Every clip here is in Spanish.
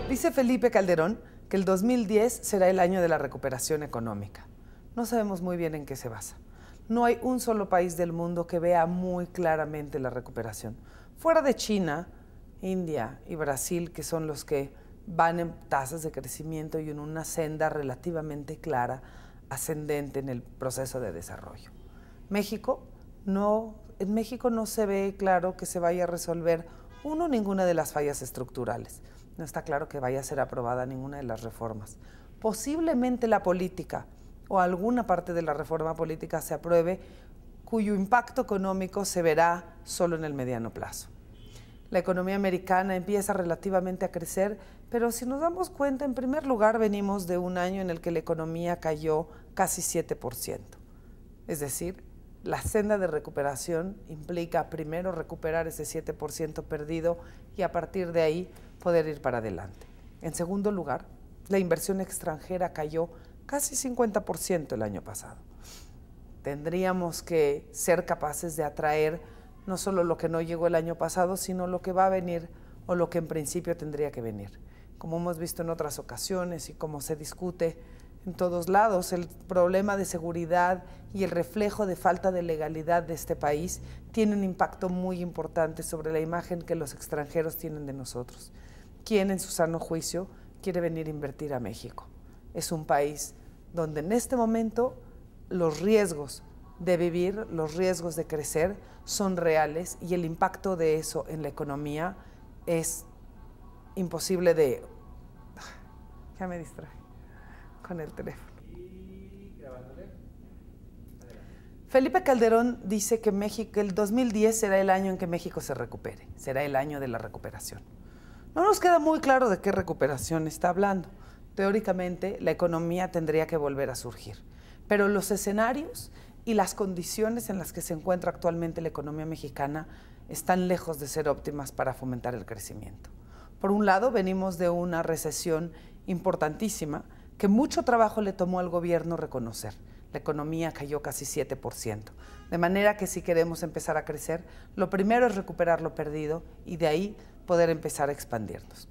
Dice Felipe Calderón que el 2010 será el año de la recuperación económica. No sabemos muy bien en qué se basa. No hay un solo país del mundo que vea muy claramente la recuperación. Fuera de China, India y Brasil, que son los que van en tasas de crecimiento y en una senda relativamente clara, ascendente en el proceso de desarrollo. En México no se ve claro que se vaya a resolver, ninguna de las fallas estructurales. No está claro que vaya a ser aprobada ninguna de las reformas. Posiblemente la política o alguna parte de la reforma política se apruebe, cuyo impacto económico se verá solo en el mediano plazo. La economía americana empieza relativamente a crecer, pero si nos damos cuenta, en primer lugar venimos de un año en el que la economía cayó casi 7%. Es decir, la senda de recuperación implica primero recuperar ese 7% perdido y a partir de ahí poder ir para adelante. En segundo lugar, la inversión extranjera cayó casi 50% el año pasado. Tendríamos que ser capaces de atraer no solo lo que no llegó el año pasado, sino lo que va a venir o lo que en principio tendría que venir. Como hemos visto en otras ocasiones y como se discute en todos lados, el problema de seguridad y el reflejo de falta de legalidad de este país tiene un impacto muy importante sobre la imagen que los extranjeros tienen de nosotros. ¿Quién en su sano juicio quiere venir a invertir a México? Es un país donde en este momento los riesgos de vivir, los riesgos de crecer son reales y el impacto de eso en la economía es imposible de... Ya me distraje con el teléfono. Felipe Calderón dice que el 2010 será el año en que México se recupere, será el año de la recuperación. No nos queda muy claro de qué recuperación está hablando. Teóricamente, la economía tendría que volver a surgir, pero los escenarios y las condiciones en las que se encuentra actualmente la economía mexicana están lejos de ser óptimas para fomentar el crecimiento. Por un lado, venimos de una recesión importantísima que mucho trabajo le tomó al gobierno reconocer. La economía cayó casi 7%, de manera que si queremos empezar a crecer, lo primero es recuperar lo perdido y de ahí poder empezar a expandirnos.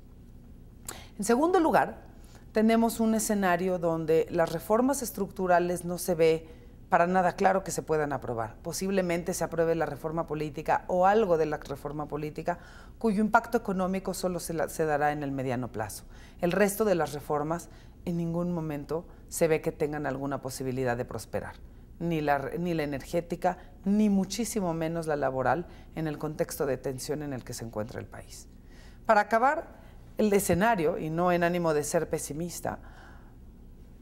En segundo lugar, tenemos un escenario donde las reformas estructurales no se ve para nada claro que se puedan aprobar. Posiblemente se apruebe la reforma política o algo de la reforma política cuyo impacto económico solo se dará en el mediano plazo. El resto de las reformas en ningún momento se ve que tengan alguna posibilidad de prosperar. Ni la energética, ni muchísimo menos la laboral en el contexto de tensión en el que se encuentra el país. Para acabar el escenario, y no en ánimo de ser pesimista,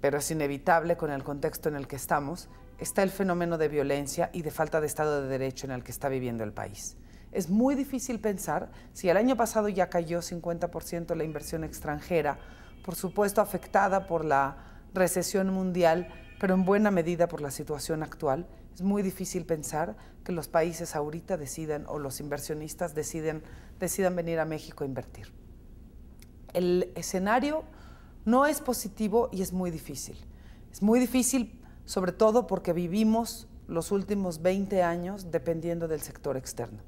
pero es inevitable con el contexto en el que estamos, está el fenómeno de violencia y de falta de Estado de Derecho en el que está viviendo el país. Es muy difícil pensar, si el año pasado ya cayó 50% la inversión extranjera, por supuesto afectada por la recesión mundial, pero en buena medida por la situación actual, es muy difícil pensar que los países ahorita decidan o los inversionistas decidan venir a México a invertir. El escenario no es positivo y es muy difícil. Es muy difícil sobre todo porque vivimos los últimos 20 años dependiendo del sector externo.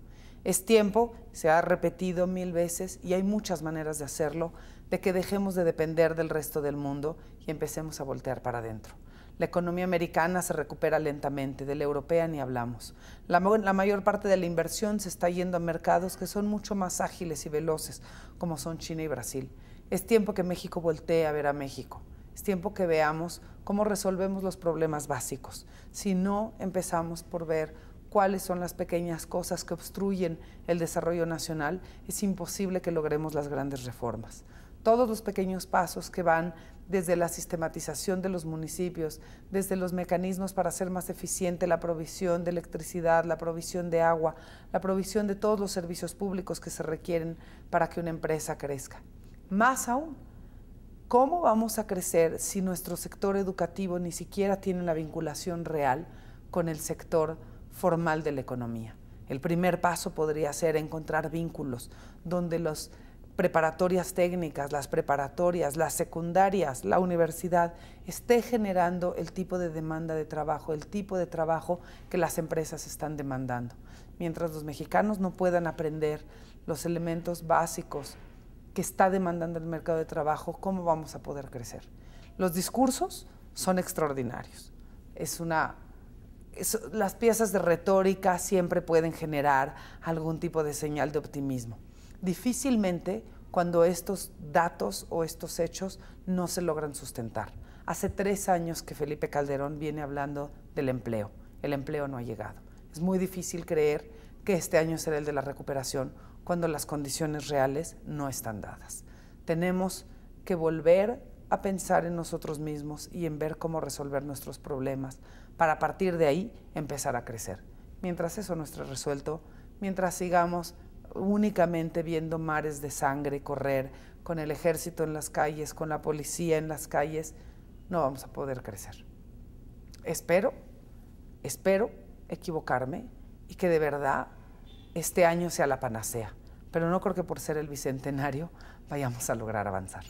Es tiempo, se ha repetido 1000 veces y hay muchas maneras de hacerlo, de que dejemos de depender del resto del mundo y empecemos a voltear para adentro. La economía americana se recupera lentamente, de la europea ni hablamos. La mayor parte de la inversión se está yendo a mercados que son mucho más ágiles y veloces, como son China y Brasil. Es tiempo que México voltee a ver a México. Es tiempo que veamos cómo resolvemos los problemas básicos. Si no empezamos por ver cuáles son las pequeñas cosas que obstruyen el desarrollo nacional, es imposible que logremos las grandes reformas. Todos los pequeños pasos que van desde la sistematización de los municipios, desde los mecanismos para hacer más eficiente la provisión de electricidad, la provisión de agua, la provisión de todos los servicios públicos que se requieren para que una empresa crezca. Más aún, ¿cómo vamos a crecer si nuestro sector educativo ni siquiera tiene una vinculación real con el sector formal de la economía? El primer paso podría ser encontrar vínculos donde los preparatorias técnicas, las preparatorias, las secundarias, la universidad, esté generando el tipo de demanda de trabajo, el tipo de trabajo que las empresas están demandando. Mientras los mexicanos no puedan aprender los elementos básicos que está demandando el mercado de trabajo, ¿cómo vamos a poder crecer? Los discursos son extraordinarios. Las piezas de retórica siempre pueden generar algún tipo de señal de optimismo. Difícilmente cuando estos datos o estos hechos no se logran sustentar. Hace 3 años que Felipe Calderón viene hablando del empleo. El empleo no ha llegado. Es muy difícil creer que este año será el de la recuperación cuando las condiciones reales no están dadas. Tenemos que volver a pensar en nosotros mismos y en ver cómo resolver nuestros problemas para a partir de ahí empezar a crecer. Mientras eso no esté resuelto, mientras sigamos únicamente viendo mares de sangre correr, con el ejército en las calles, con la policía en las calles, no vamos a poder crecer. Espero equivocarme y que de verdad este año sea la panacea, pero no creo que por ser el bicentenario vayamos a lograr avanzar.